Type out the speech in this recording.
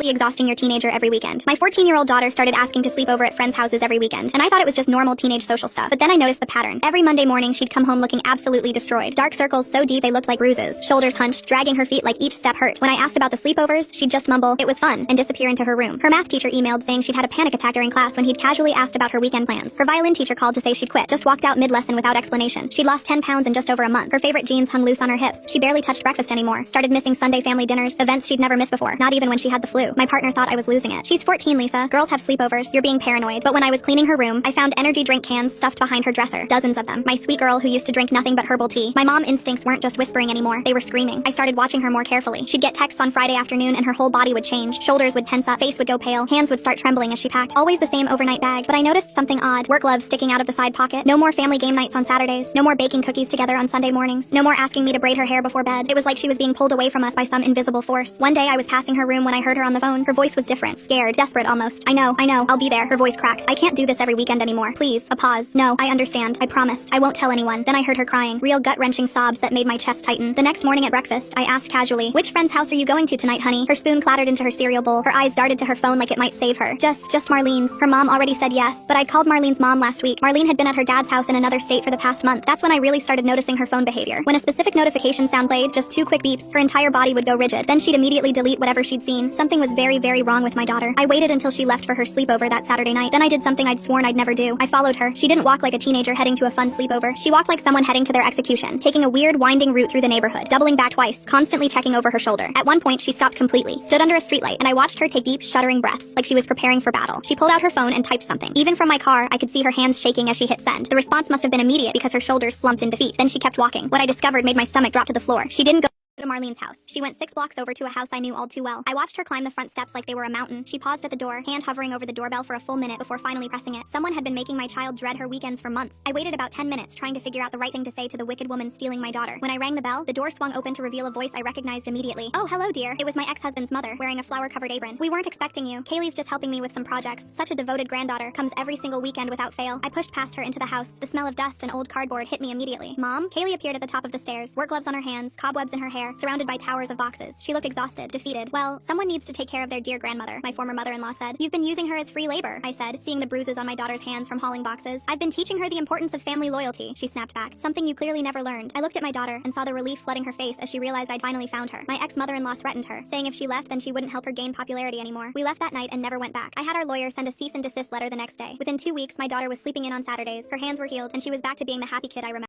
quietly exhausting your teenager every weekend. My 14-year-old daughter started asking to sleep over at friends' houses every weekend, and I thought it was just normal teenage social stuff. But then I noticed the pattern. Every Monday morning, she'd come home looking absolutely destroyed. Dark circles so deep they looked like bruises, shoulders hunched, dragging her feet like each step hurt. When I asked about the sleepovers, she'd just mumble, "It was fun," and disappear into her room. Her math teacher emailed saying she'd had a panic attack during class when he'd casually asked about her weekend plans. Her violin teacher called to say she'd quit, just walked out mid-lesson without explanation. She'd lost 10 pounds in just over a month. Her favorite jeans hung loose on her hips. She barely touched breakfast anymore. Started missing Sunday family dinners, events she'd never missed before, not even when she had the flu. My partner thought I was losing it. "She's 14, Lisa. Girls have sleepovers. You're being paranoid." But when I was cleaning her room, I found energy drink cans stuffed behind her dresser. Dozens of them. My sweet girl who used to drink nothing but herbal tea. My mom instincts weren't just whispering anymore. They were screaming. I started watching her more carefully. She'd get texts on Friday afternoon and her whole body would change. Shoulders would tense up, face would go pale, hands would start trembling as she packed. Always the same overnight bag. But I noticed something odd. Work gloves sticking out of the side pocket. No more family game nights on Saturdays. No more baking cookies together on Sunday mornings. No more asking me to braid her hair before bed. It was like she was being pulled away from us by some invisible force. One day I was passing her room when I heard her on the phone. Her voice was different. Scared. Desperate almost. I know. I'll be there." Her voice cracked. "I can't do this every weekend anymore. Please." A pause. "No, I understand. I promised. I won't tell anyone." Then I heard her crying. Real gut-wrenching sobs that made my chest tighten. The next morning at breakfast, I asked casually, "Which friend's house are you going to tonight, honey?" Her spoon clattered into her cereal bowl. Her eyes darted to her phone like it might save her. Just Marlene's." Her mom already said yes, but I'd called Marlene's mom last week. Marlene had been at her dad's house in another state for the past month. That's when I really started noticing her phone behavior. When a specific notification sound played, just 2 quick beeps, her entire body would go rigid. Then she'd immediately delete whatever she'd seen. Something was very, very wrong with my daughter. I waited until she left for her sleepover that Saturday night. Then I did something I'd sworn I'd never do. I followed her. She didn't walk like a teenager heading to a fun sleepover. She walked like someone heading to their execution, taking a weird winding route through the neighborhood, doubling back twice, constantly checking over her shoulder. At one point, she stopped completely, stood under a streetlight, and I watched her take deep, shuddering breaths, like she was preparing for battle. She pulled out her phone and typed something. Even from my car, I could see her hands shaking as she hit send. The response must have been immediate because her shoulders slumped in defeat. Then she kept walking. What I discovered made my stomach drop to the floor. She didn't go to Marlene's house. She went 6 blocks over to a house I knew all too well. I watched her climb the front steps like they were a mountain. She paused at the door, hand hovering over the doorbell for a full minute before finally pressing it. Someone had been making my child dread her weekends for months. I waited about 10 minutes trying to figure out the right thing to say to the wicked woman stealing my daughter. When I rang the bell, the door swung open to reveal a voice I recognized immediately. "Oh, hello, dear." It was my ex-husband's mother, wearing a flower-covered apron. "We weren't expecting you. Kaylee's just helping me with some projects. Such a devoted granddaughter. Comes every single weekend without fail." I pushed past her into the house. The smell of dust and old cardboard hit me immediately. "Mom?" Kaylee appeared at the top of the stairs, work gloves on her hands, cobwebs in her hair, surrounded by towers of boxes. She looked exhausted, defeated. "Well, someone needs to take care of their dear grandmother," my former mother-in-law said. "You've been using her as free labor," I said, seeing the bruises on my daughter's hands from hauling boxes. "I've been teaching her the importance of family loyalty," she snapped back. "Something you clearly never learned." I looked at my daughter and saw the relief flooding her face as she realized I'd finally found her. My ex-mother-in-law threatened her, saying if she left then she wouldn't help her gain popularity anymore. We left that night and never went back. I had our lawyer send a cease and desist letter the next day. Within 2 weeks, my daughter was sleeping in on Saturdays. Her hands were healed and she was back to being the happy kid I remember.